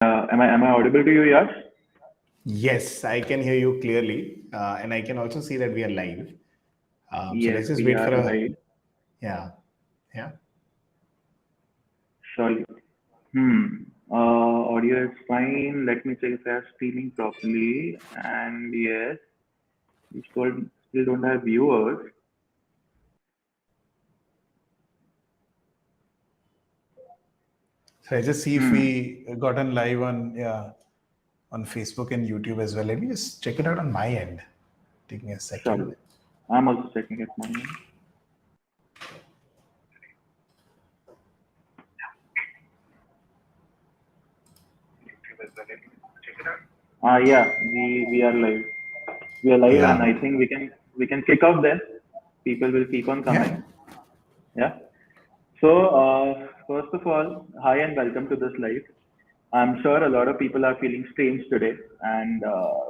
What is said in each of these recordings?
Am I audible to you, Yash? Yes, I can hear you clearly, and I can also see that we are live. So Yes, let's just we wait are for a live. yeah, yeah, Sorry. Audio is fine. Let me check if I am streaming properly. And yes, we still don't have viewers. So I just see if Hmm. we got on live on Facebook and YouTube as well. Let me just check it out on my end. Take me a second. Sorry. I'm also checking it my end. Yeah, we are live. We are live, and Yeah, I think we can kick off then. People will keep on yeah, coming. Yeah. So, first of all, hi and welcome to this live. I'm sure a lot of people are feeling strange today, and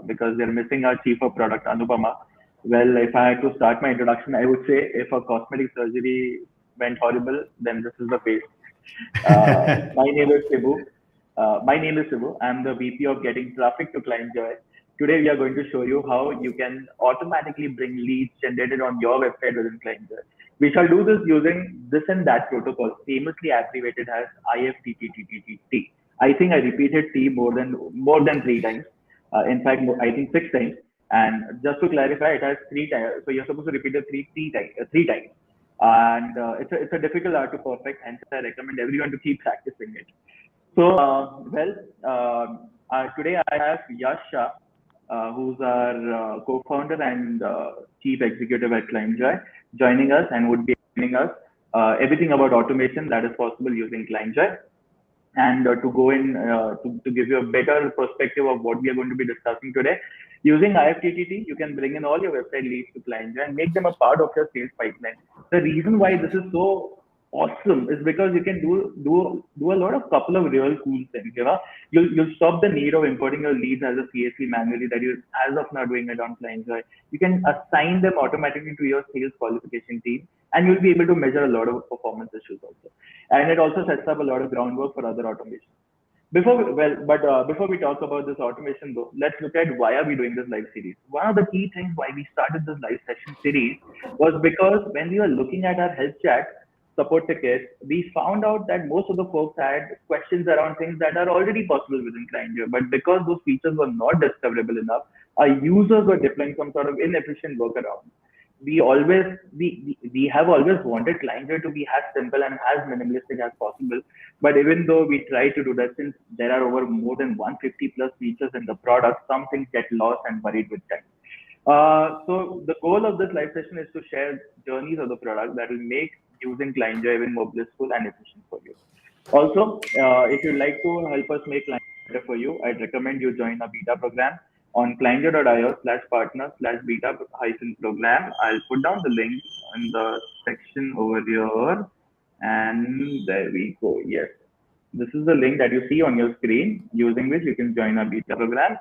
because they're missing our chief of product, Anupama. Well, if I had to start my introduction, I would say if a cosmetic surgery went horrible, then this is the face. My name is Shibu. I'm the VP of Getting Traffic to Clientjoy. Today, we are going to show you how you can automatically bring leads generated on your website within Clientjoy. We shall do this using this and that protocol, famously abbreviated as IFTTT. I think I repeated T more than 3 times. In fact, I think 6 times. And just to clarify, it has 3 times. So you're supposed to repeat it three times. And it's a difficult art to perfect. Hence, I recommend everyone to keep practicing it. So, today I have Yash Shah, who's our co-founder and chief executive at Clientjoy, joining us and would be explaining us everything about automation that is possible using Clientjoy. And to go in to give you a better perspective of what we are going to be discussing today, using IFTTT, you can bring in all your website leads to Clientjoy and make them a part of your sales pipeline. The reason why this is so awesome is because you can do a lot of couple of real cool things. You'll stop the need of importing your leads as a CSV manually that you as of now doing it on Clientjoy. You can assign them automatically to your sales qualification team, and you'll be able to measure a lot of performance issues also. And it also sets up a lot of groundwork for other automation. Before we talk about this automation though, let's look at why are we doing this live series. One of the key things why we started this live session series was because when we were looking at our help chat support tickets, we found out that most of the folks had questions around things that are already possible within ClientJoy, but because those features were not discoverable enough, our users were deploying some sort of inefficient workaround. We have always wanted ClientJoy to be as simple and as minimalistic as possible, but even though we try to do that, since there are over more than 150 plus features in the product, some things get lost and buried with time. So the goal of this live session is to share journeys of the product that will make using ClientJoy even more blissful and efficient for you. Also, if you'd like to help us make ClientJoy better for you, I'd recommend you join a beta program on clientjoy.io/partner/beta hyphen program. I'll put down the link in the section over here. And there we go. Yes. This is the link that you see on your screen, using which you can join a beta program.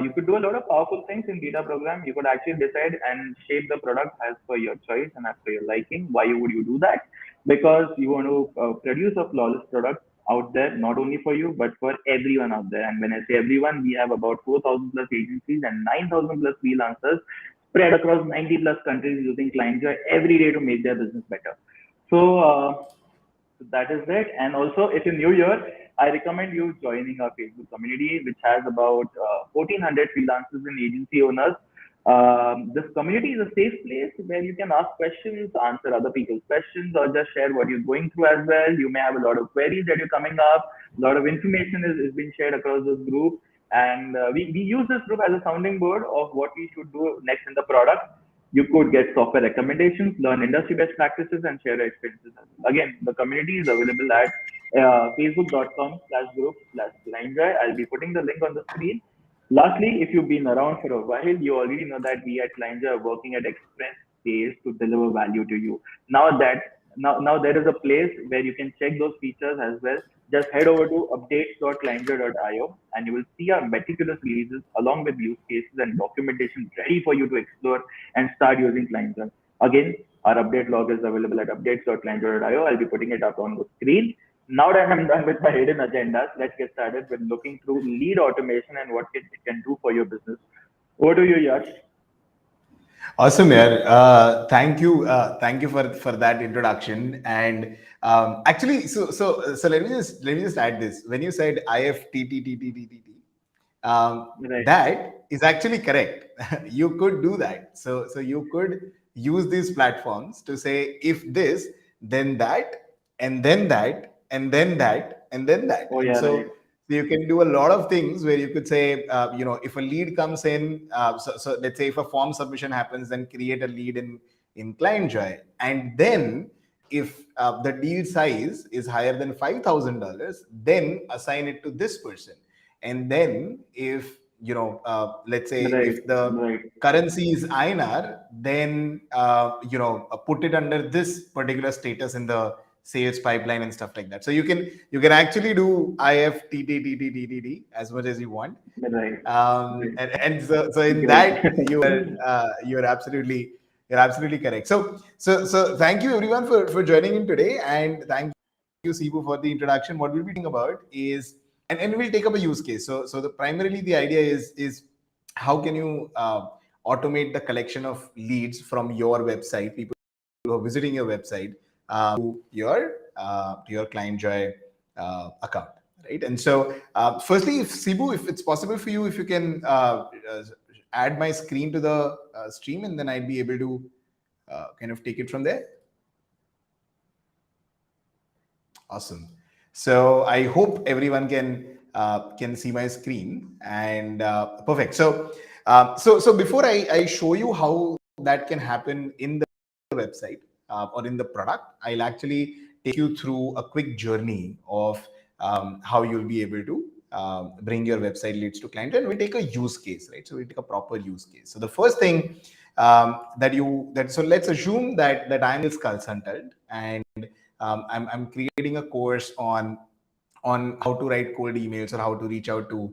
You could do a lot of powerful things in beta program. You could actually decide and shape the product as per your choice and as per your liking. Why would you do that? Because you want to produce a flawless product out there, not only for you, but for everyone out there. And when I say everyone, we have about 4,000 plus agencies and 9,000 plus freelancers spread across 90 plus countries using ClientJoy every day to make their business better. So, so that is it. And also, if you're new here, I recommend you joining our Facebook community, which has about 1,400 freelancers and agency owners. This community is a safe place where you can ask questions, answer other people's questions, or just share what you're going through as well. You may have a lot of queries that are coming up. A lot of information is being shared across this group. And we use this group as a sounding board of what we should do next in the product. You could get software recommendations, learn industry best practices, and share your experiences. Again, the community is available at facebook.com/group/clientjoy. I'll be putting the link on the screen. Lastly, if you've been around for a while, you already know that we at ClientJoy are working at express pace to deliver value to you. Now there is a place where you can check those features as well. Just head over to updates.clientjoy.io and you will see our meticulous releases along with use cases and documentation ready for you to explore and start using ClientJoy. Again, our update log is available at updates.clientjoy.io. I'll be putting it up on the screen. Now that I'm done with my hidden agendas, let's get started with looking through lead automation and what it can do for your business. Over to you, Yash. Awesome, yeah. Thank you for that introduction. And actually, so let me just add this. When you said IFTTT, Right. that is actually correct. You could do that. So you could use these platforms to say if this, then that, and then that, and then that, and then that. Oh And yeah, right. so you can do a lot of things where you could say, if a lead comes in, so let's say if a form submission happens, then create a lead in Clientjoy, and then if the deal size is higher than $5,000, then assign it to this person. And then if let's say Right. if the Right. currency is INR, then put it under this particular status in the sales pipeline and stuff like that. So you can actually do IFTTT as much as you want. Right. And so in Great. that you're absolutely correct. So thank you everyone for joining in today, and thank you, Sibu, for the introduction. What we'll be talking about is, and we'll take up a use case. So primarily the idea is how can you automate the collection of leads from your website, people who are visiting your website, to your Clientjoy account, right? And so, firstly, if Sibu, if it's possible for you, if you can add my screen to the stream, and then I'd be able to kind of take it from there. Awesome. So I hope everyone can see my screen, and perfect. So before I show you how that can happen in the website or in the product, I'll actually take you through a quick journey of how you'll be able to bring your website leads to client, and we take a use case, right? So we take a proper use case. So the first thing so let's assume that I'm a consultant, and I'm creating a course on how to write cold emails, or how to reach out to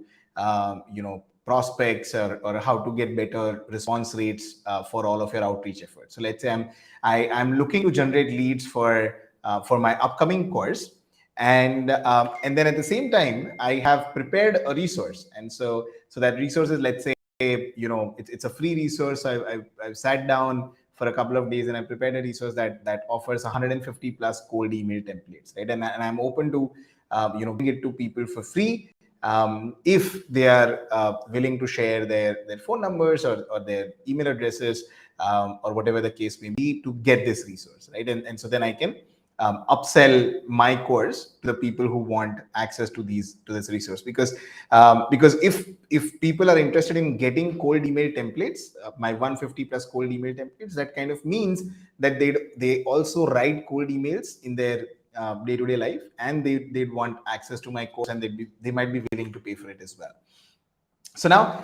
prospects, or how to get better response rates for all of your outreach efforts. So let's say I'm looking to generate leads for my upcoming course, and then at the same time I have prepared a resource, and so that resource is, let's say, it's a free resource. I've sat down for a couple of days, and I prepared a resource that offers 150 plus cold email templates, right? And I'm open to bring it to people for free, if they are willing to share their phone numbers, or their email addresses, or whatever the case may be, to get this resource, right? And so then I can upsell my course to the people who want access to this resource, because if people are interested in getting cold email templates, my 150 plus cold email templates, that kind of means that they also write cold emails in their day-to-day life, and they'd want access to my course, and they might be willing to pay for it as well. So now,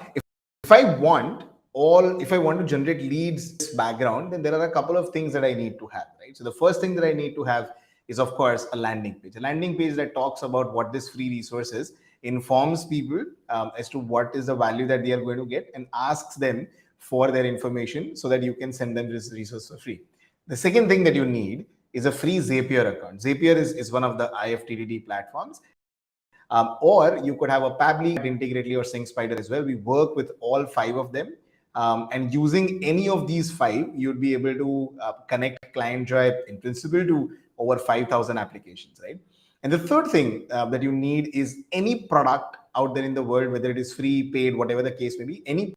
if I want to generate leads background, then there are a couple of things that I need to have, right? So the first thing that I need to have is, of course, a landing page. A landing page that talks about what this free resource is, informs people as to what is the value that they are going to get, and asks them for their information so that you can send them this resource for free. The second thing that you need is a free Zapier account. Zapier is one of the IFTTT platforms. Or you could have a Pabbly, integrately, or SyncSpider as well. We work with all five of them. And using any of these five, you'd be able to connect Clientjoy in principle to over 5,000 applications, right? And the third thing that you need is any product out there in the world, whether it is free, paid, whatever the case may be, any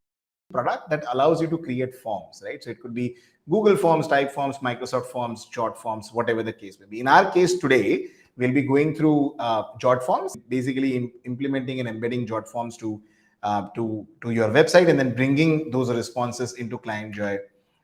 product that allows you to create forms, right? So it could be Google Forms, Type Forms, Microsoft Forms, Jot Forms, whatever the case may be. In our case today, we'll be going through Jot Forms, basically implementing and embedding Jot Forms to your website, and then bringing those responses into Clientjoy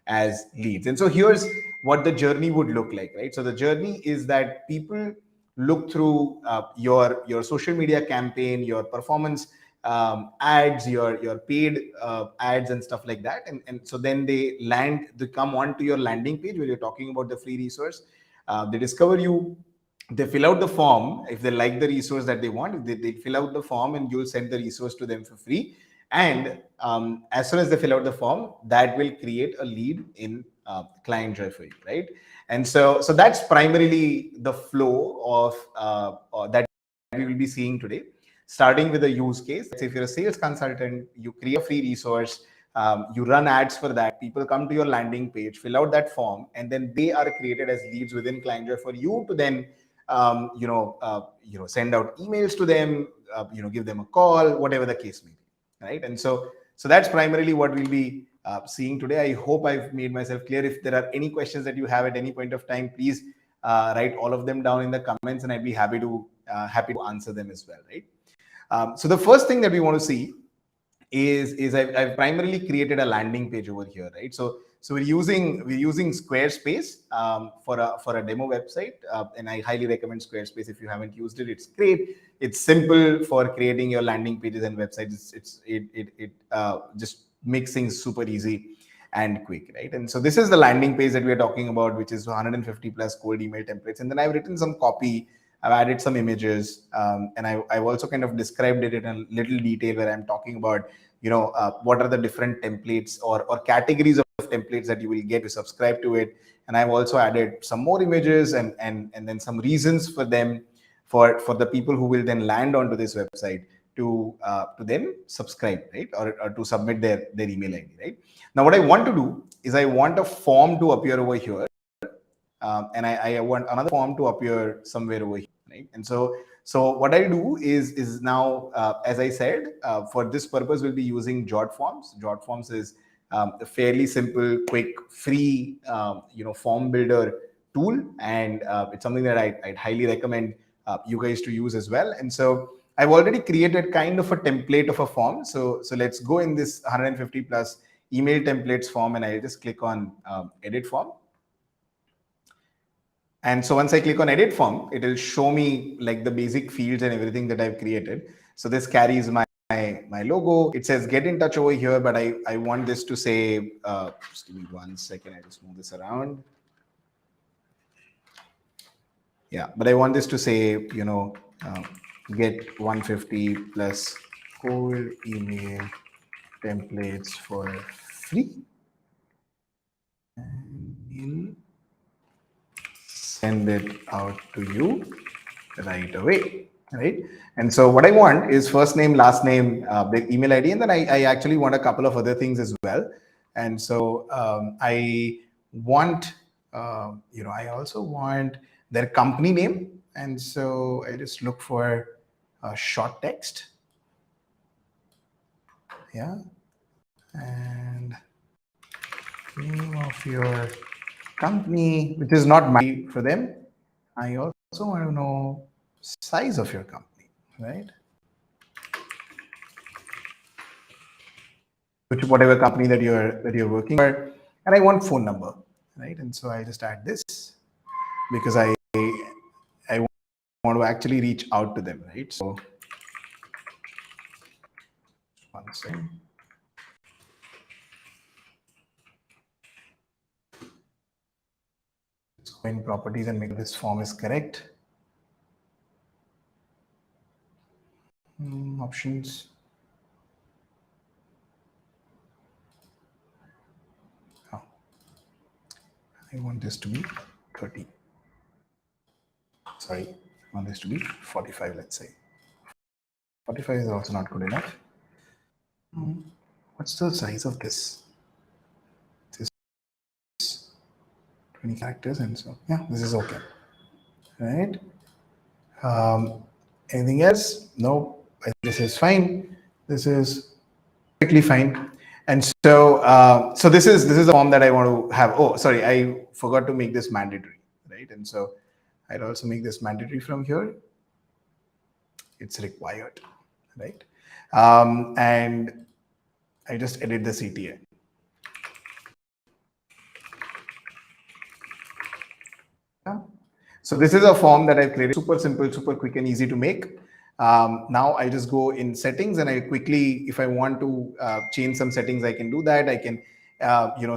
as leads. And so here's what the journey would look like, right? So the journey is that people look through your social media campaign, your performance ads, your paid ads and stuff like that, and so then they come onto your landing page where you're talking about the free resource. They discover you, they fill out the form. If they like the resource that they want, they fill out the form, and you'll send the resource to them for free. And as soon as they fill out the form, that will create a lead in Clientjoy for you, right? And so that's primarily the flow of that we will be seeing today, starting with a use case. Let's say if you're a sales consultant, you create a free resource, you run ads for that. People come to your landing page, fill out that form, and then they are created as leads within Clientjoy for you to then send out emails to them, give them a call, whatever the case may be, right? And so that's primarily what we'll be seeing today. I hope I've made myself clear. If there are any questions that you have at any point of time, please write all of them down in the comments, and I'd be happy to answer them as well, right? So the first thing that we want to see is I've primarily created a landing page over here, right? So we're using Squarespace for a demo website, and I highly recommend Squarespace. If you haven't used it, it's great. It's simple for creating your landing pages and websites. It just makes things super easy and quick, right? And so this is the landing page that we are talking about, which is 150 plus cold email templates. And then I've written some copy, I've added some images, and I've also kind of described it in a little detail where I'm talking about, what are the different templates or categories of templates that you will get to subscribe to it. And I've also added some more images and then some reasons for them, for the people who will then land onto this website to then subscribe, right? Or to submit their email ID, right? Now, what I want to do is I want a form to appear over here. And I want another form to appear somewhere over here, right? And so what I do is now, as I said, for this purpose, we'll be using Jot Forms. Jot Forms is a fairly simple, quick, free, form builder tool, and it's something that I'd highly recommend you guys to use as well. And so I've already created kind of a template of a form. So let's go in this 150 plus email templates form, and I'll just click on edit form. And so once I click on edit form, it will show me like the basic fields and everything that I've created. So this carries my logo. It says get in touch over here, but I want this to say, just give me 1 second. I just move this around. Yeah, but I want this to say, get 150 plus cold email templates for free. And send it out to you right away, right? And so what I want is first name, last name, the email ID, and then I actually want a couple of other things as well. And so I want, I also want their company name. And so I just look for a short text. Yeah. And name of your company, which is not my for them. I also want to know size of your company, right? Which whatever company that you're working for, and I want phone number, right? And so I just add this because I want to actually reach out to them, right? So 1 second. Let's go in properties and make this form is correct. Options. Oh. I want this to be 30. Sorry, I want this to be 45, let's say. 45 is also not good enough. What's the size of this? This is 20 characters, and so yeah, this is okay. Right? Anything else? No, this is fine. This is perfectly fine. And so so this is a form that I want to have. Oh, sorry, I forgot to make this mandatory, right? And so I'd also make this mandatory from here. It's required, right? And I just edit the CTA. So this is a form that I've created, super simple, super quick and easy to make. Now I just go in settings and I quickly, if I want to change some settings, I can do that. I can,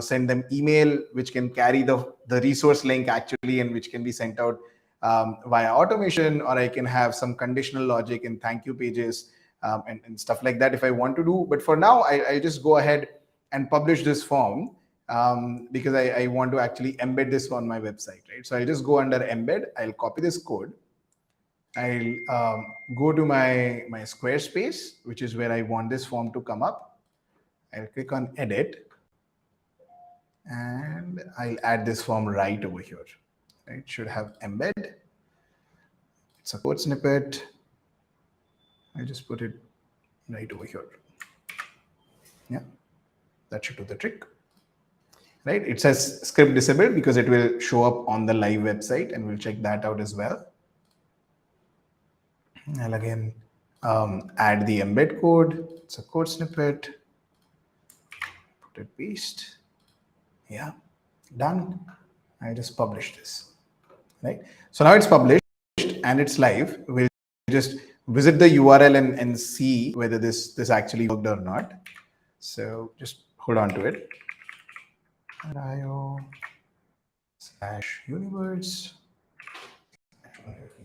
send them email, which can carry the resource link actually, and which can be sent out via automation, or I can have some conditional logic and thank you pages and stuff like that if I want to do. But for now, I just go ahead and publish this form. because I want to actually embed this on my website, right? So I'll just go under embed. I'll copy this code. I'll go to my Squarespace, which is where I want this form to come up. I'll click on edit, and I'll add this form right over here. Right? It should have embed. It's a code snippet. I just put it right over here. Yeah, that should do the trick. Right? It says script disabled because it will show up on the live website, and we'll check that out as well. I'll again add the embed code. It's a code snippet. Put it, paste. Yeah, done. I just publish this. Right? So now it's published and it's live. We'll just visit the URL and see whether this actually worked or not. So just hold on to it. io/universe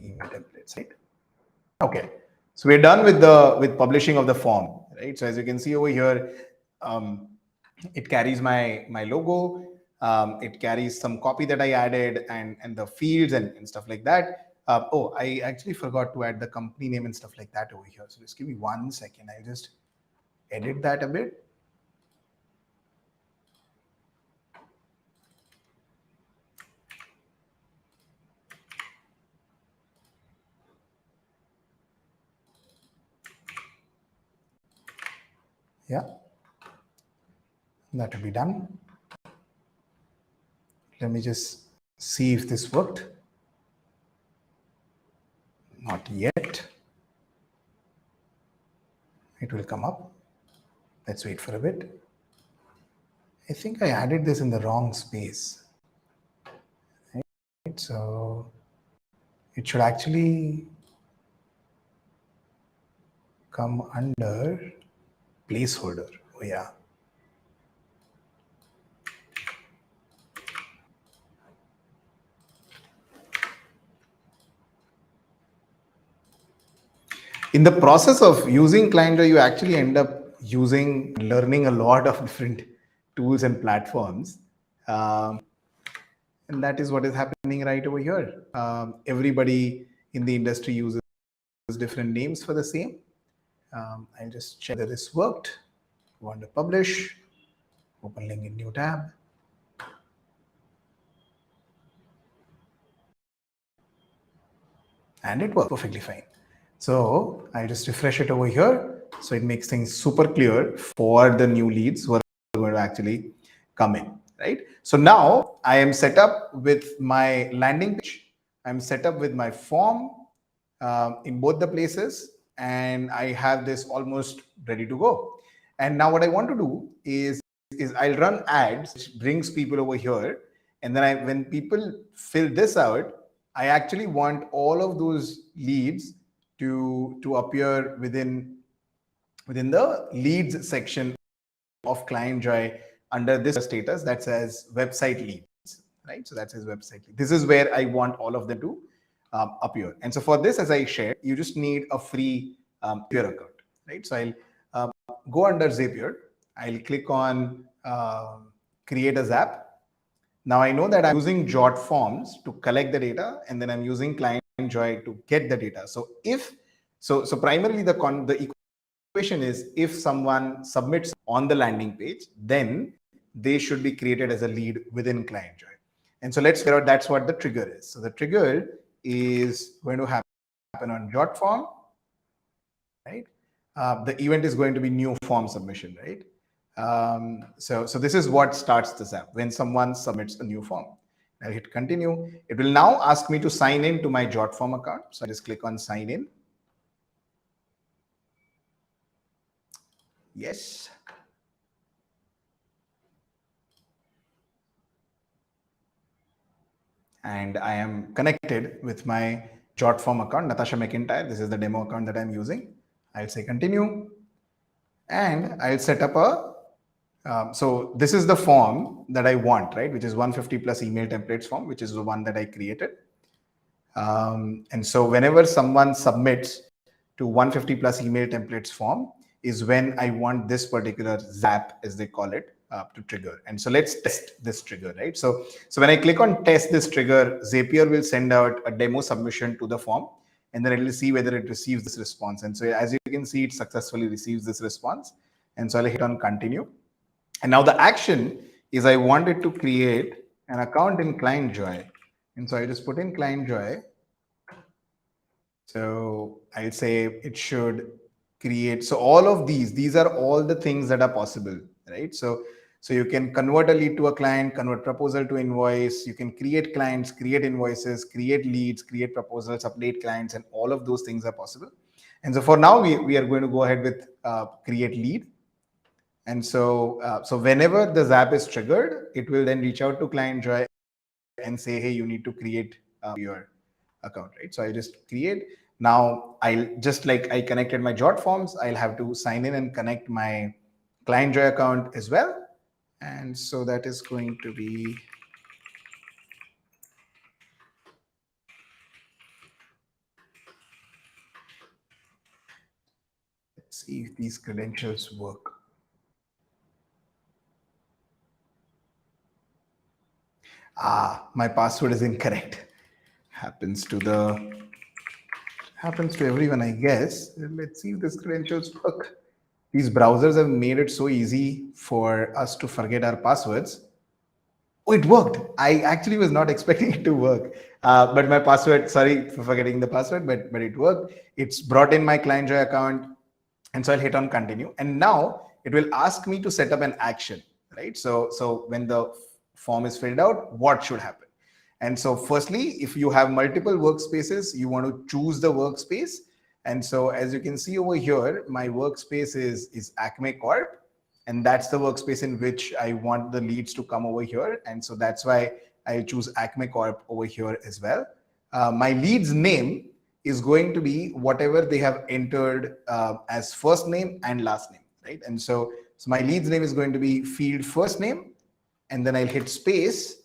email templates, right? Okay, so we're done with publishing of the form, right? So as you can see over here, it carries my logo. It carries some copy that I added and the fields and stuff like that. Oh, I actually forgot to add the company name and stuff like that over here. So just give me 1 second. I'll just edit that a bit. Yeah, that will be done. Let me just see if this worked. Not yet. It will come up. Let's wait for a bit. I think I added this in the wrong space. Right? So it should actually come under placeholder. Oh yeah. In the process of using Clientjoy, you actually end up learning a lot of different tools and platforms. And that is what is happening right over here. Everybody in the industry uses different names for the same. I'll just check that this worked. Want to publish, open link in new tab. And it worked perfectly fine. So I just refresh it over here. So it makes things super clear for the new leads who are going to actually come in, right? So now I am set up with my landing page. I'm set up with my form in both the places, and I have this almost ready to go. And now what I want to do is I'll run ads, which brings people over here. And then when people fill this out, I actually want all of those leads to appear within the leads section of Clientjoy under this status that says website leads, right? So that says website leads. This is where I want all of them to appear. And so for this, as I shared, you just need a free Zapier account, right? So I'll go under Zapier. I'll click on create a Zap. Now I know that I'm using Jot forms to collect the data, and then I'm using Clientjoy to get the data. So primarily the equation is if someone submits on the landing page, then they should be created as a lead within Clientjoy. And so let's figure out that's what the trigger is. So the trigger is going to happen on Jot form, right? The event is going to be new form submission, right? So this is what starts this app when someone submits a new form. I'll hit continue. It will now ask me to sign in to my Jot form account. So I just click on sign in. Yes. And I am connected with my Jot form account, Natasha McIntyre. This is the demo account that I'm using. I'll say continue. And I'll set up so this is the form that I want, right? Which is 150 plus email templates form, which is the one that I created. And so whenever someone submits to 150 plus email templates form is when I want this particular Zap, as they call it, to trigger. And so let's test this trigger, right? So when I click on test this trigger, Zapier will send out a demo submission to the form, and then it will see whether it receives this response. And so as you can see, it successfully receives this response. And so I'll hit on continue. And now the action is I wanted to create an account in Clientjoy. And so I just put in Clientjoy. So I'll say it should create. So all of these are all the things that are possible, right? So you can convert a lead to a client, convert proposal to invoice. You can create clients, create invoices, create leads, create proposals, update clients, and all of those things are possible. And so for now, we are going to go ahead with create lead. And so whenever the Zap is triggered, it will then reach out to Clientjoy and say, hey, you need to create your account, right? So I just create. Now I'll just like I connected my Jot forms, I'll have to sign in and connect my Clientjoy account as well. And so that is going to be let's see if these credentials work. My password is incorrect. Happens to everyone, I guess. Let's see if this credentials work. These browsers have made it so easy for us to forget our passwords. Oh, it worked. I actually was not expecting it to work. But my password, sorry for forgetting the password, but it worked. It's brought in my Clientjoy account. And so I'll hit on continue. And now it will ask me to set up an action, right? So when the form is filled out, what should happen? And so firstly, if you have multiple workspaces, you want to choose the workspace. And so as you can see over here, my workspace is Acme Corp. And that's the workspace in which I want the leads to come over here. And so that's why I choose Acme Corp over here as well. My lead's name is going to be whatever they have entered as first name and last name, right? And so my lead's name is going to be field first name, and then I'll hit space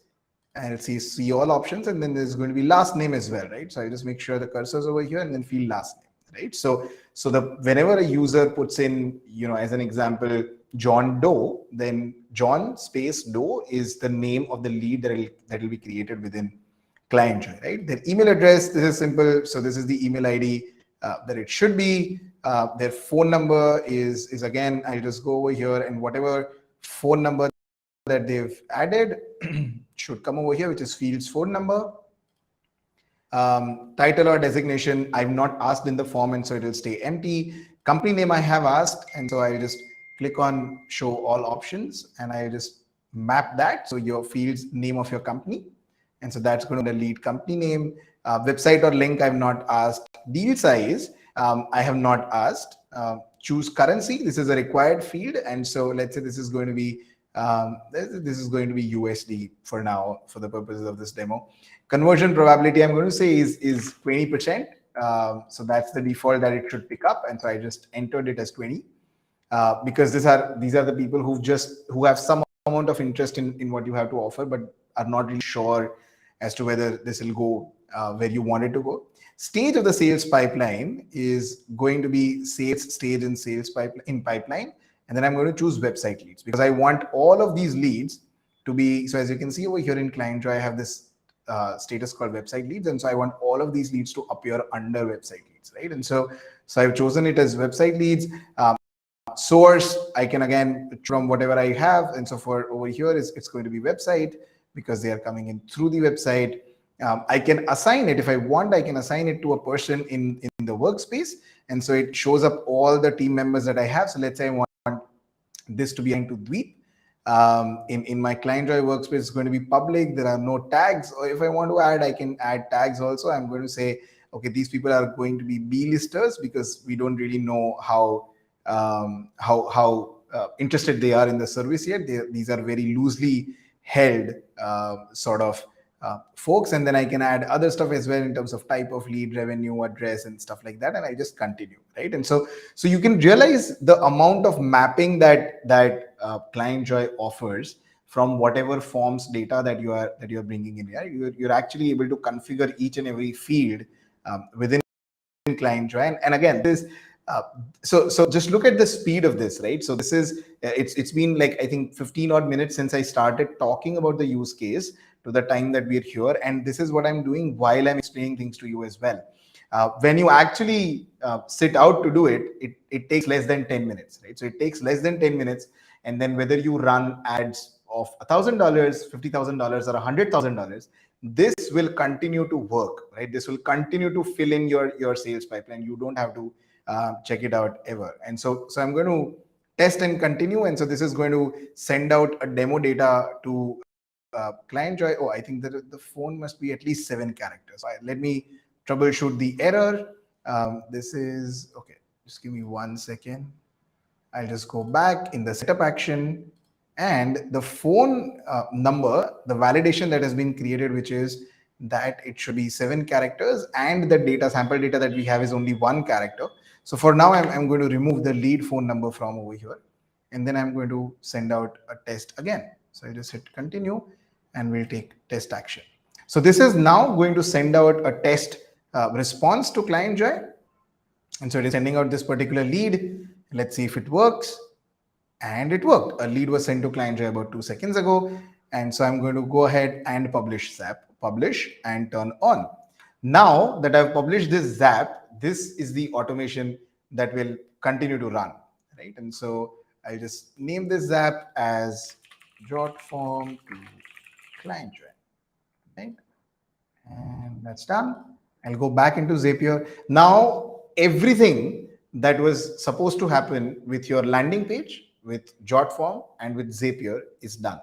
and I'll see all options, and then there's going to be last name as well, right? So I just make sure the cursor's over here and then field last name, right? So whenever a user puts in, as an example, John Doe, then John space Doe is the name of the lead that will be created within Clientjoy, right? Their email address, this is simple. So this is the email ID that it should be. Their phone number is again, I'll just go over here, and whatever phone number that they've added should come over here, which is field's phone number. Title or designation, I've not asked in the form, and so it will stay empty. Company name I have asked, and so I just click on show all options, and I just map that. So your field's name of your company. And so that's going to lead company name. Website or link, I've not asked. Deal size, I have not asked. Choose currency, this is a required field. And so let's say this is going to be USD for now, for the purposes of this demo. Conversion probability, I'm going to say is 20%. So that's the default that it should pick up. And so I just entered it as 20. Because these are the people who have some amount of interest in what you have to offer, but are not really sure as to whether this will go where you want it to go. Stage of the sales pipeline is going to be sales stage in sales pipeline. And then I'm going to choose website leads, because I want all of these leads to be, so as you can see over here in Clientjoy, I have this status called website leads. And so I want all of these leads to appear under website leads, right? And so I've chosen it as website leads. Source, I can again from whatever I have. And so for over here, it's going to be website, because they are coming in through the website. I can assign it if I want. I can assign it to a person in the workspace, and so it shows up all the team members that I have. So let's say I want this to be assigned to Dweep. In my Clientjoy workspace, it's going to be public. There are no tags, or if I want to add, I can add tags also. I'm going to say, okay, these people are going to be B-listers, because we don't really know how interested they are in the service yet. These are very loosely held sort of folks. And then I can add other stuff as well in terms of type of lead, revenue, address, and stuff like that. And I just continue, right? And so you can realize the amount of mapping that Clientjoy offers from whatever forms data that you're bringing in here. You're actually able to configure each and every field within Clientjoy. And again, Uh, so just look at the speed of this, right? So this is it's been like I think 15 odd minutes since I started talking about the use case to the time that we're here, and this is what I'm doing while I'm explaining things to you as well. When you actually sit out to do it, it takes less than 10 minutes, right? So it takes less than 10 minutes, and then whether you run ads of $1,000, $50,000, or $100,000, this will continue to work, right? This will continue to fill in your sales pipeline. You don't have to check it out ever. And so I'm going to test and continue. And so this is going to send out a demo data to Clientjoy. Oh, I think the phone must be at least 7 characters. Let me troubleshoot the error. This is okay. Just give me 1 second. I'll just go back in the setup action, and the phone number, the validation that has been created, which is that it should be 7 characters, and the data sample data that we have is only 1 character. So for now, I'm going to remove the lead phone number from over here, and then I'm going to send out a test again. So I just hit continue, and we'll take test action. So this is now going to send out a test response to Clientjoy. And so it is sending out this particular lead. Let's see if it works. And it worked. A lead was sent to Clientjoy about 2 seconds ago. And so I'm going to go ahead and publish Zap, publish and turn on. Now that I've published this Zap, this is the automation that will continue to run, right? And so I'll just name this Zap as jot form to Clientjoy, right? And that's done. I'll go back into Zapier. Now, everything that was supposed to happen with your landing page, with Jotform, and with Zapier is done.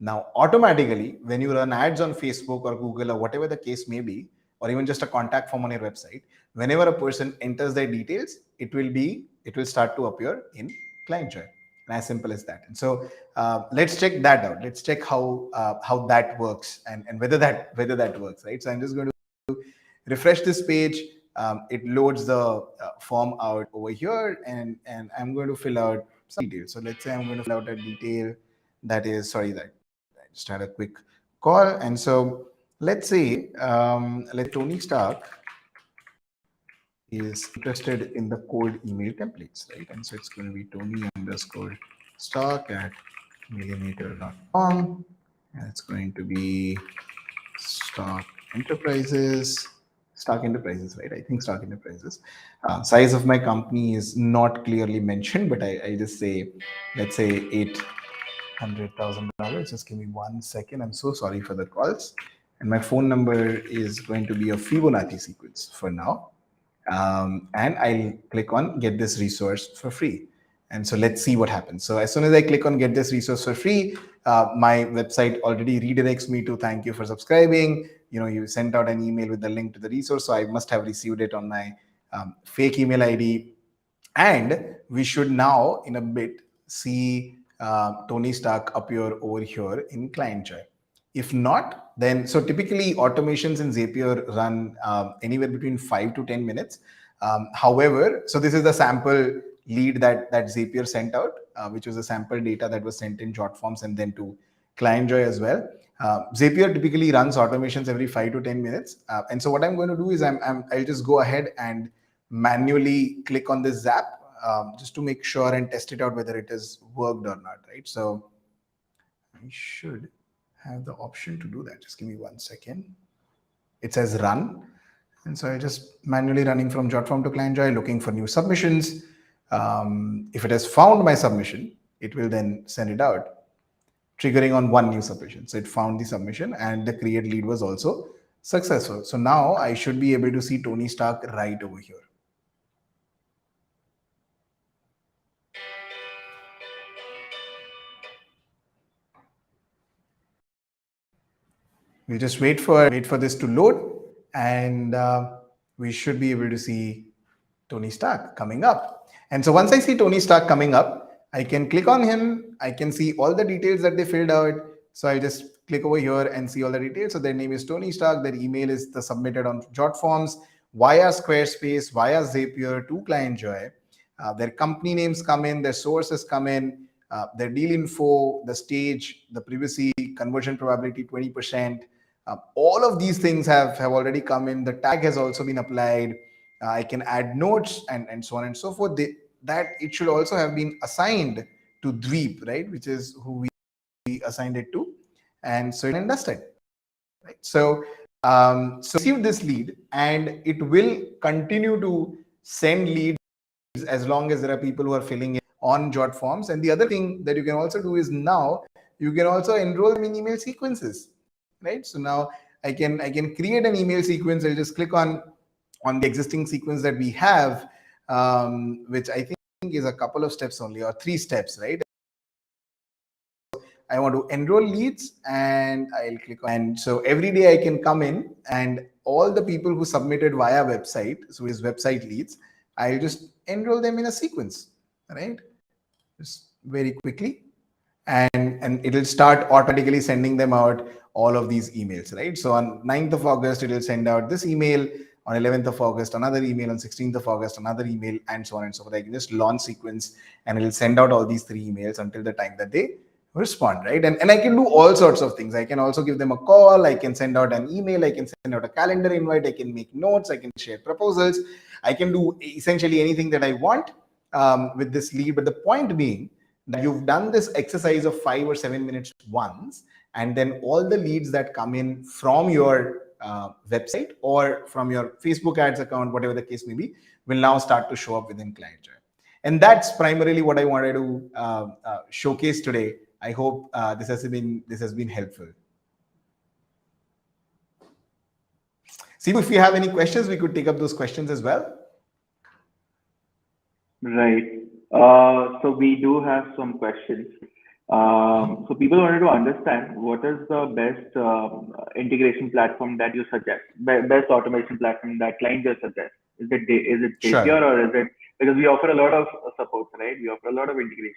Now, automatically, when you run ads on Facebook or Google or whatever the case may be, or even just a contact form on your website, whenever a person enters their details, it will start to appear in Clientjoy. And as simple as that. And so let's check that out. Let's check how that works, and whether that works, right? So I'm just going to refresh this page. It loads the form out over here, and I'm going to fill out some details. So let's say I'm going to fill out a detail that is, sorry, that I just had a quick call. And so let's say Tony Stark is interested in the cold email templates, right? And so it's going to be Tony_Stark@millimeter.com, and it's going to be Stark Enterprises, right? I think Stark Enterprises. Size of my company is not clearly mentioned, but I just say, let's say $800,000. Just give me 1 second. I'm so sorry for the calls. And my phone number is going to be a Fibonacci sequence for now. And I'll click on get this resource for free. And so let's see what happens. So as soon as I click on get this resource for free, my website already redirects me to thank you for subscribing. You sent out an email with the link to the resource. So I must have received it on my fake email ID. And we should now in a bit see Tony Stark appear over here in Clientjoy. If not, then so typically automations in Zapier run anywhere between 5 to 10 minutes. However, so this is the sample lead that Zapier sent out, which was a sample data that was sent in jot forms and then to Clientjoy as well. Zapier typically runs automations every 5 to 10 minutes. And so what I'm going to do is I'll just go ahead and manually click on this Zap just to make sure and test it out whether it has worked or not, right? So I should have the option to do that. Just give me 1 second. It says run. And so I just manually running from Jotform to Clientjoy, looking for new submissions. If it has found my submission, it will then send it out, triggering on one new submission. So it found the submission and the create lead was also successful. So now I should be able to see Tony Stark right over here. We'll just wait for this to load, and we should be able to see Tony Stark coming up. And so once I see Tony Stark coming up, I can click on him. I can see all the details that they filled out. So I just click over here and see all the details. So their name is Tony Stark. Their email is the submitted on Jot Forms via Squarespace, via Zapier to Clientjoy. Their company names come in, their sources come in, their deal info, the stage, the privacy, conversion probability 20%. All of these things have already come in. The tag has also been applied. I can add notes and so on and so forth. That it should also have been assigned to Dweep, right, which is who we assigned it to, and so and dusted, right? So receive this lead, and it will continue to send leads as long as there are people who are filling in on Jot forms. And the other thing that you can also do is now you can also enroll them in email sequences, right? So now I can create an email sequence. I'll just click on the existing sequence that we have, which I think is a couple of steps only, or 3 steps, right? I want to enroll leads, and I'll click on, and so every day I can come in, and all the people who submitted via website, so is website leads, I'll just enroll them in a sequence, right? Just very quickly, and it'll start automatically sending them out all of these emails, right? So on 9th of August, it'll send out this email. On 11th of August, another email. On 16th of August, another email, and so on and so forth. I can just launch sequence, and it'll send out all these 3 emails until the time that they respond, right? And I can do all sorts of things. I can also give them a call. I can send out an email. I can send out a calendar invite. I can make notes. I can share proposals. I can do essentially anything that I want with this lead. But the point being that you've done this exercise of 5 or 7 minutes once, and then all the leads that come in from your website or from your Facebook ads account, whatever the case may be, will now start to show up within Clientjoy. And that's primarily what I wanted to showcase today. I hope this has been helpful. See, if you have any questions, we could take up those questions as well. Right. So we do have some questions. So people wanted to understand what is the best integration platform that you suggest, best automation platform that Clientjoy suggests. Is it Zapier, Sure. or is it, because we offer a lot of support, right? We offer a lot of integration.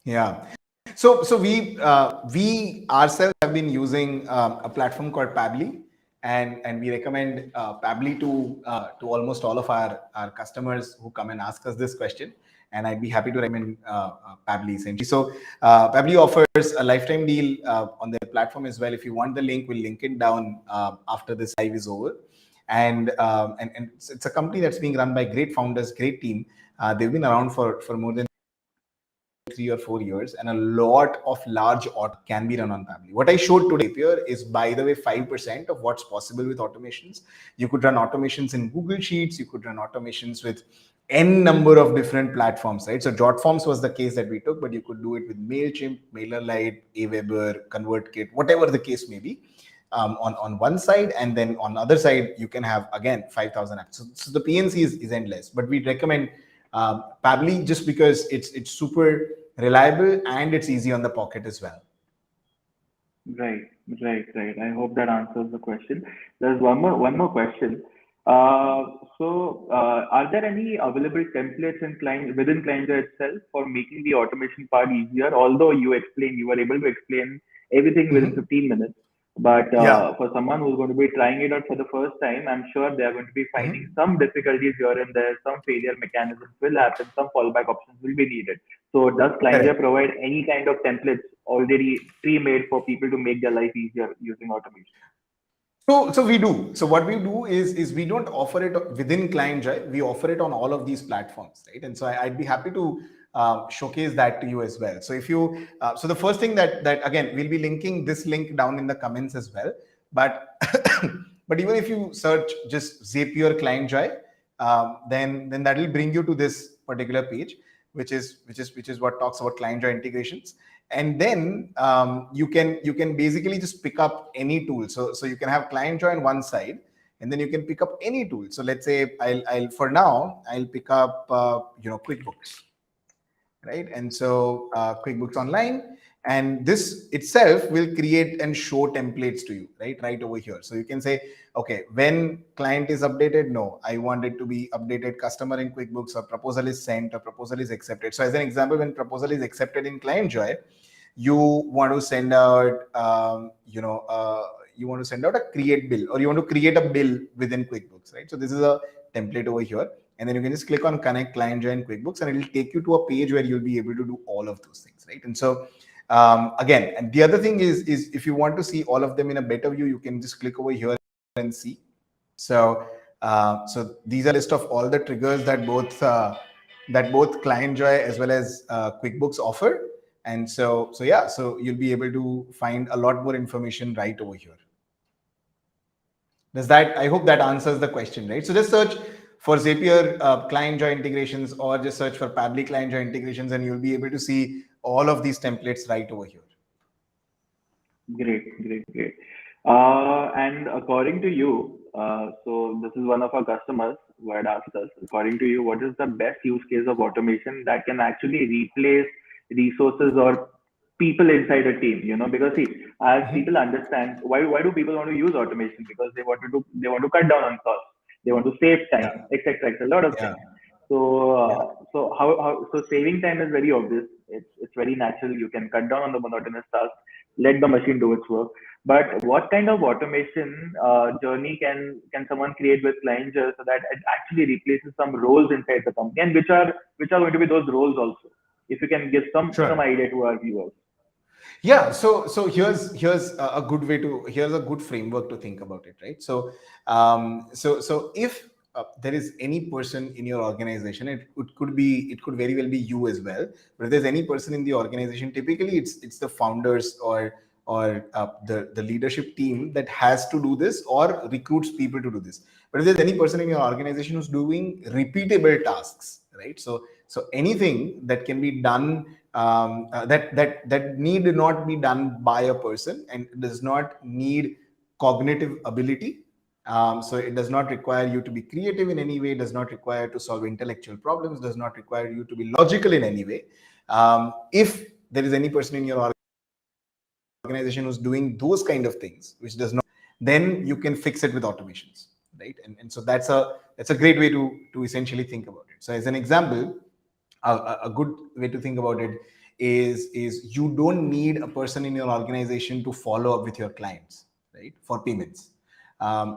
Yeah. So we ourselves have been using a platform called Pably, and we recommend Pably to almost all of our customers who come and ask us this question. And I'd be happy to recommend Pably essentially. So Pably offers a lifetime deal on their platform as well. If you want the link, we'll link it down after this live is over. And it's a company that's being run by great founders, great team. They've been around for more than 3 or 4 years, and a lot of large auto can be run on Pably. What I showed today here is, by the way, 5% of what's possible with automations. You could run automations in Google Sheets. You could run automations with n number of different platforms, right? So JotForms was the case that we took, but you could do it with MailChimp, MailerLite, Aweber, ConvertKit, whatever the case may be. On one side, and then on the other side, you can have again 5,000 apps. So the PNC is endless, but we recommend Pably just because it's super reliable and it's easy on the pocket as well. Right, right. I hope that answers the question. There's one more question. Are there any available templates within Clientjoy itself for making the automation part easier? Although you were able to explain everything within Mm-hmm. 15 minutes, but Yeah. for someone who's going to be trying it out for the first time, I'm sure they are going to be finding Mm-hmm. some difficulties here and there. Some failure mechanisms will happen. Some fallback options will be needed. So does Clientjoy Correct. provide any kind of templates already pre-made for people to make their life easier using automation? So we do. So what we do is we don't offer it within Clientjoy. We offer it on all of these platforms, right? And so I'd be happy to showcase that to you as well. So if you, so the first thing that again, we'll be linking this link down in the comments as well. But but even if you search just Zapier Clientjoy, then that will bring you to this particular page, which is what talks about Clientjoy integrations. And then you can basically just pick up any tool. So you can have Clientjoy on one side, and then you can pick up any tool. So let's say I'll for now I'll pick up QuickBooks, right? And so QuickBooks Online, and this itself will create and show templates to you, right over here. So you can say, okay, when client is updated, no, I want it to be updated customer in QuickBooks, or proposal is sent, or proposal is accepted. So as an example, when proposal is accepted in Clientjoy, you want to send out you want to send out a create bill, or you want to create a bill within QuickBooks, right? So this is a template over here, and then you can just click on connect Clientjoy and QuickBooks, and it will take you to a page where you'll be able to do all of those things, right? And so again, and the other thing is if you want to see all of them in a better view, you can just click over here and see. So So these are list of all the triggers that both ClientJoy as well as QuickBooks offer. And so yeah, so you'll be able to find a lot more information right over here. Does that? I hope that answers the question, right? So just search for Zapier ClientJoy integrations, or just search for Pabbly ClientJoy integrations, and you'll be able to see all of these templates right over here. Great, great, great. And according to you, so this is one of our customers who had asked us, according to you, what is the best use case of automation that can actually replace resources or people inside a team? Because see, as people understand, why do people want to use automation? Because they want to cut down on costs, they want to save time, Yeah, etc., etc. A lot of yeah, things. So, yeah. so saving time is very obvious. It's very natural. You can cut down on the monotonous tasks, let the machine do its work. But what kind of automation journey can someone create with ClientJoy so that it actually replaces some roles inside the company, and which are going to be those roles also? If you can give some Sure. idea to our viewers. Yeah, so here's a good way to here's a good framework to think about it, right? So if there is any person in your organization, it could very well be you as well. But if there's any person in the organization, typically it's the founders or the leadership team that has to do this or recruits people to do this. But if there's any person in your organization who's doing repeatable tasks, right? So anything that can be done, that need not be done by a person and does not need cognitive ability. So it does not require you to be creative in any way, does not require to solve intellectual problems, does not require you to be logical in any way. If there is any person in your organization who's doing those kind of things, which does not, then you can fix it with automations, right? And so that's a great way to essentially think about it. So as an example, a good way to think about it is you don't need a person in your organization to follow up with your clients, right, for payments.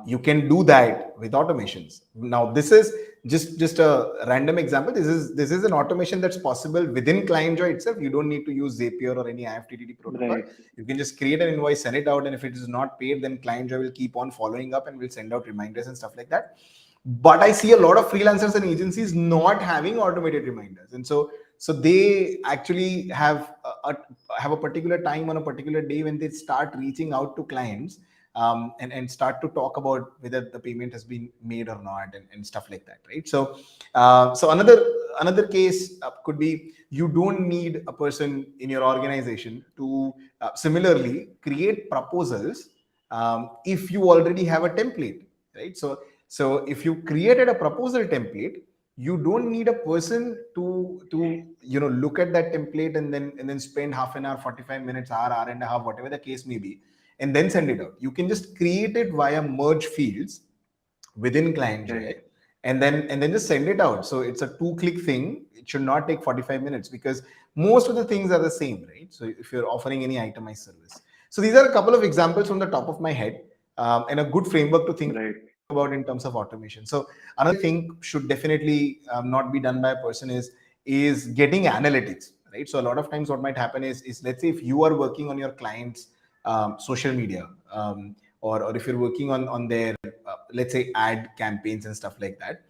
You can do that with automations. Now this is just a random example. This is an automation that's possible within ClientJoy itself. You don't need to use Zapier or any IFTTT protocol. Right, You can just create an invoice, send it out, and if it is not paid, then ClientJoy will keep on following up and will send out reminders and stuff like that. But I see a lot of freelancers and agencies not having automated reminders, and so they actually have a particular time on a particular day when they start reaching out to clients, and start to talk about whether the payment has been made or not, and stuff like that, right? So another case could be you don't need a person in your organization to similarly create proposals, if you already have a template, right? So if you created a proposal template, you don't need a person to look at that template and then spend half an hour, 45 minutes, hour and a half, whatever the case may be, and then send it out. You can just create it via merge fields within right, ClientJoy, and then just send it out. So it's a 2-click thing. It should not take 45 minutes because most of the things are the same, right? So if you're offering any itemized service. So these are a couple of examples from the top of my head, and a good framework to think right, about in terms of automation. So another thing I think should definitely not be done by a person is getting analytics, right? So a lot of times what might happen is let's say if you are working on your clients social media, or if you're working on their let's say ad campaigns and stuff like that,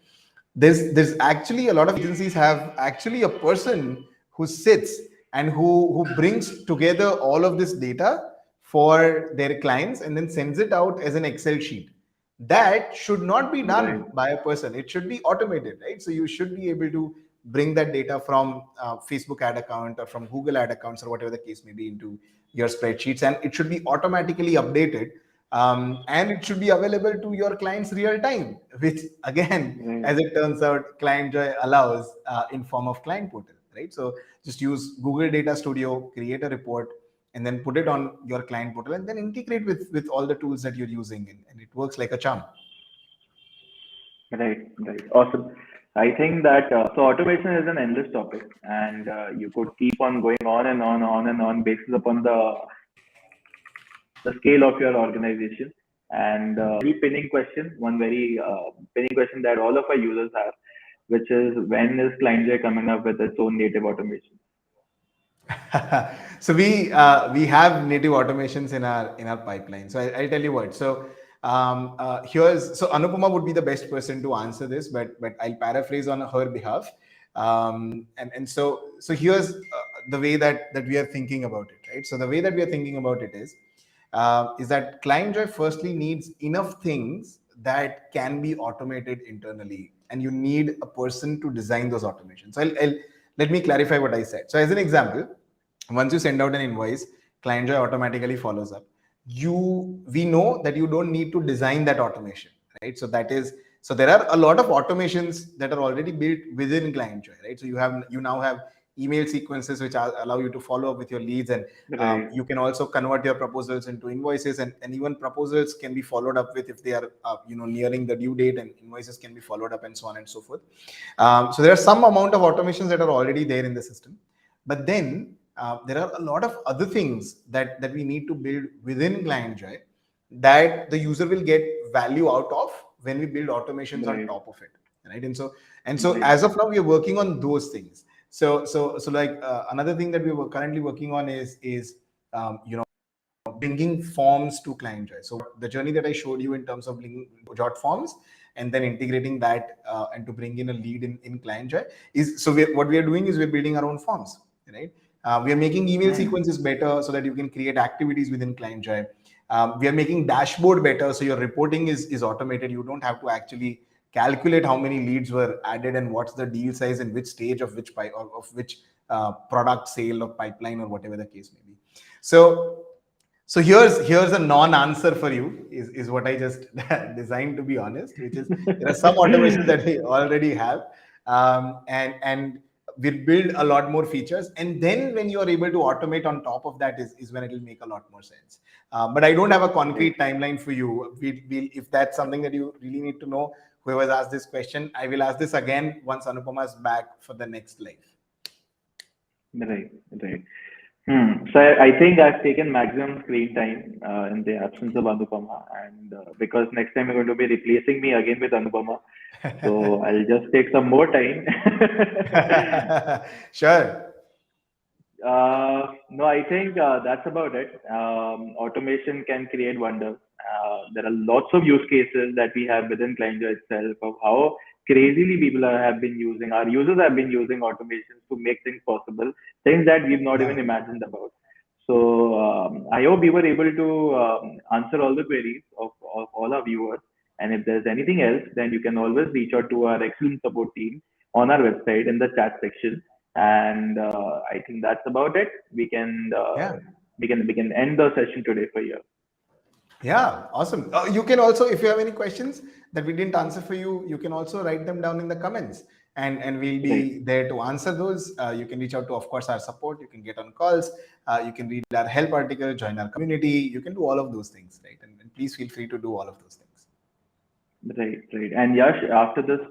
there's actually a lot of agencies have actually a person who sits and who brings together all of this data for their clients and then sends it out as an Excel sheet. That should not be right, done by a person. It should be automated, right? So you should be able to bring that data from Facebook ad account or from Google ad accounts or whatever the case may be into your spreadsheets, and it should be automatically updated, and it should be available to your clients real time, which again, right. as it turns out, ClientJoy allows in form of client portal, right? So just use Google Data Studio, create a report, and then put it on your client portal, and then integrate with all the tools that you're using, and it works like a charm. Right, right. Awesome. I think that so automation is an endless topic, and you could keep on going on and on basis upon the scale of your organization. And very pinning question, one very pinning question that all of our users have, which is when is ClientJoy coming up with its own native automation? So we have native automations in our pipeline. So I'll tell you what. So Here's so Anupama would be the best person to answer this, but I'll paraphrase on her behalf. And so here's the way that we are thinking about it, right? So the way that we are thinking about it is that Clientjoy firstly needs enough things that can be automated internally, and you need a person to design those automations. So let me clarify what I said. So as an example, once you send out an invoice, Clientjoy automatically follows up. We know that you don't need to design that automation, right? So there are a lot of automations that are already built within Clientjoy, right? So you now have email sequences which allow you to follow up with your leads, and Right. you can also convert your proposals into invoices, and even proposals can be followed up with if they are nearing the due date, and invoices can be followed up, and so on and so forth. So there are some amount of automations that are already there in the system, but then there are a lot of other things that we need to build within Clientjoy that the user will get value out of when we build automations on Right. top of it, right? And so Right. as of now, we are working on those things. So like another thing that we were currently working on is bringing forms to Clientjoy. So the journey that I showed you in terms of bringing jot forms and then integrating that and to bring in a lead in Clientjoy is so what we are doing is we're building our own forms, right? We are making email sequences better so that you can create activities within Clientjoy. We are making dashboard better so your reporting is automated. You don't have to actually calculate how many leads were added and what's the deal size and which stage of which product sale or pipeline or whatever the case may be. So here's a non-answer for you is what I just designed, to be honest, which is there are some automations that we already have, and we build a lot more features, and then when you are able to automate on top of that is when it will make a lot more sense. But I don't have a Right. concrete timeline for you. If that's something that you really need to know, whoever's asked this question, I will ask this again once Anupama is back for the next live. Right. Right. So I think I've taken maximum screen time in the absence of Anupama, and because next time you're going to be replacing me again with Anupama, so I'll just take some more time. Sure. No, I think that's about it. Automation can create wonders. There are lots of use cases that we have within Clientjoy itself of how crazily have been using, our users have been using automations to make things possible, things that we've not Yeah. even imagined about. So I hope we were able to answer all the queries of all our viewers. And if there's anything else, then you can always reach out to our excellent support team on our website in the chat section. And I think that's about it. Yeah. We can end the session today for you. Yeah, awesome. You can also, if you have any questions that we didn't answer for you, you can also write them down in the comments, and we'll Right. be there to answer those. You can reach out to, of course, our support. You can get on calls. You can read our help article, join our community. You can do all of those things, right? And please feel free to do all of those things. Right, right. And Yash, after this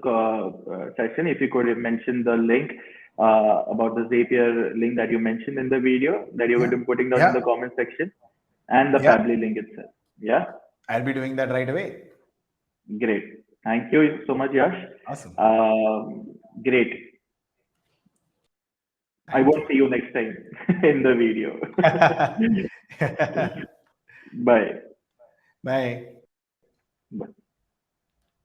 session, if you could mention the link about the Zapier link that you mentioned in the video that you're going Yeah, to be putting down in the yeah, comment section, and the yeah. Fably link itself. Yeah, I'll be doing that right away. great. Thank you so much, Yash. Awesome. Great. I Thank won't you. see you next time in the video. Bye. Bye. Bye.